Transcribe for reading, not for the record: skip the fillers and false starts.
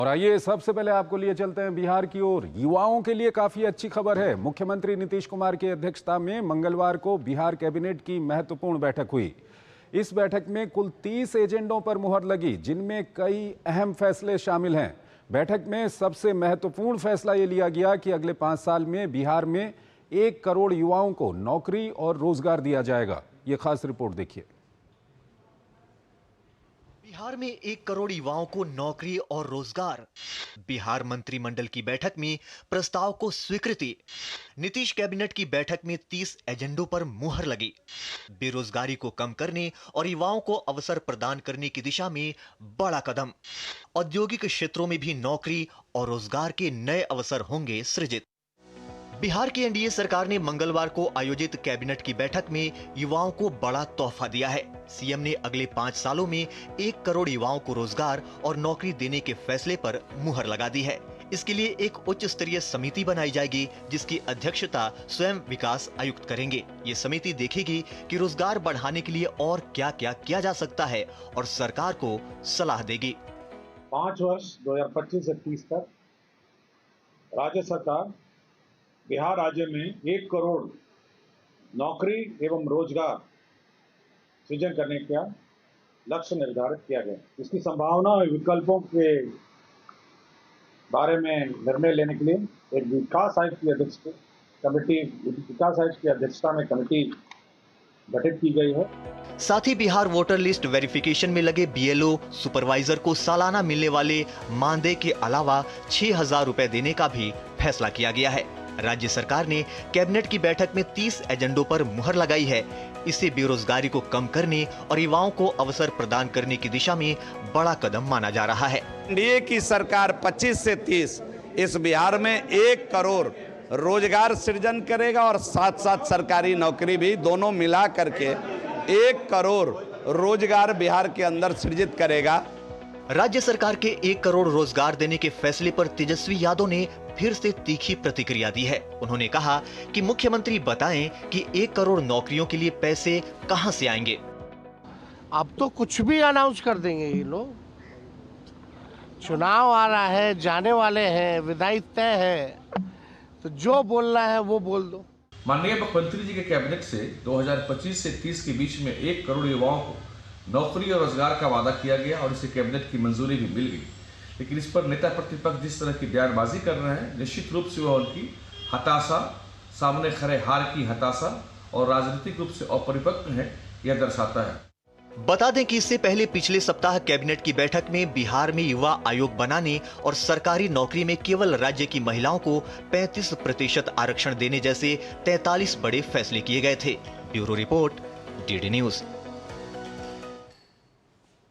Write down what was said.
और आइए सबसे पहले आपको लिए चलते हैं बिहार की ओर। युवाओं के लिए काफी अच्छी खबर है। मुख्यमंत्री नीतीश कुमार की अध्यक्षता में मंगलवार को बिहार कैबिनेट की महत्वपूर्ण बैठक हुई। इस बैठक में कुल 30 एजेंडों पर मुहर लगी, जिनमें कई अहम फैसले शामिल हैं। बैठक में सबसे महत्वपूर्ण फैसला ये लिया गया कि अगले 5 साल में बिहार में 1 करोड़ युवाओं को नौकरी और रोजगार दिया जाएगा। ये खास रिपोर्ट देखिए। बिहार में 1 करोड़ युवाओं को नौकरी और रोजगार। बिहार मंत्रिमंडल की बैठक में प्रस्ताव को स्वीकृति। नीतीश कैबिनेट की बैठक में 30 एजेंडों पर मुहर लगी। बेरोजगारी को कम करने और युवाओं को अवसर प्रदान करने की दिशा में बड़ा कदम। औद्योगिक क्षेत्रों में भी नौकरी और रोजगार के नए अवसर होंगे सृजित। बिहार की एनडीए सरकार ने मंगलवार को आयोजित कैबिनेट की बैठक में युवाओं को बड़ा तोहफा दिया है। सीएम ने अगले 5 सालों में 1 करोड़ युवाओं को रोजगार और नौकरी देने के फैसले पर मुहर लगा दी है। इसके लिए एक उच्च स्तरीय समिति बनाई जाएगी, जिसकी अध्यक्षता स्वयं विकास आयुक्त करेंगे। ये समिति देखेगी कि रोजगार बढ़ाने के लिए और क्या क्या किया जा सकता है और सरकार को सलाह देगी। 5 वर्ष 2025 से 30 तक राज्य सरकार बिहार राज्य में 1 करोड़ नौकरी एवं रोजगार सृजन करने का लक्ष्य निर्धारित किया गया। इसकी संभावना और विकल्पों के बारे में निर्णय लेने के लिए एक विकास आयुक्त की अध्यक्षता में कमेटी गठित की गई है। साथ ही बिहार वोटर लिस्ट वेरिफिकेशन में लगे बीएलओ सुपरवाइजर को सालाना मिलने वाले मानदेय के अलावा 6,000 रुपए देने का भी फैसला किया गया है। राज्य सरकार ने कैबिनेट की बैठक में 30 एजेंडों पर मुहर लगाई है। इसे बेरोजगारी को कम करने और युवाओं को अवसर प्रदान करने की दिशा में बड़ा कदम माना जा रहा है। एनडीए की सरकार 25 से 30 इस बिहार में 1 करोड़ रोजगार सृजन करेगा और साथ साथ सरकारी नौकरी भी, दोनों मिला करके 1 करोड़ रोजगार बिहार के अंदर सृजित करेगा। राज्य सरकार के 1 करोड़ रोजगार देने के फैसले पर तेजस्वी यादव ने फिर से तीखी प्रतिक्रिया दी है। उन्होंने कहा कि मुख्यमंत्री बताएं कि 1 करोड़ नौकरियों के लिए पैसे कहां से आएंगे। अब तो कुछ भी अनाउंस कर देंगे ये लोग। चुनाव आ रहा है, जाने वाले हैं, विदाई तय है, तो जो बोलना है वो बोल दो। माननीय मुख्यमंत्री जी के कैबिनेट से 2025 से 30 के बीच में 1 करोड़ युवाओं को नौकरी और रोजगार का वादा किया गया और इसे कैबिनेट की मंजूरी भी मिल गई। लेकिन इस पर नेता प्रतिपक्ष जिस तरह की बयानबाजी कर रहे हैं, निश्चित रूप से वह उनकी हताशा, सामने खड़े हार की हताशा और राजनीतिक रूप से अपरिपक्व है, यह दर्शाता है। बता दें कि इससे पहले पिछले सप्ताह कैबिनेट की बैठक में बिहार में युवा आयोग बनाने और सरकारी नौकरी में केवल राज्य की महिलाओं को 35% आरक्षण देने जैसे 43 बड़े फैसले किए गए थे। Bureau report, DD news.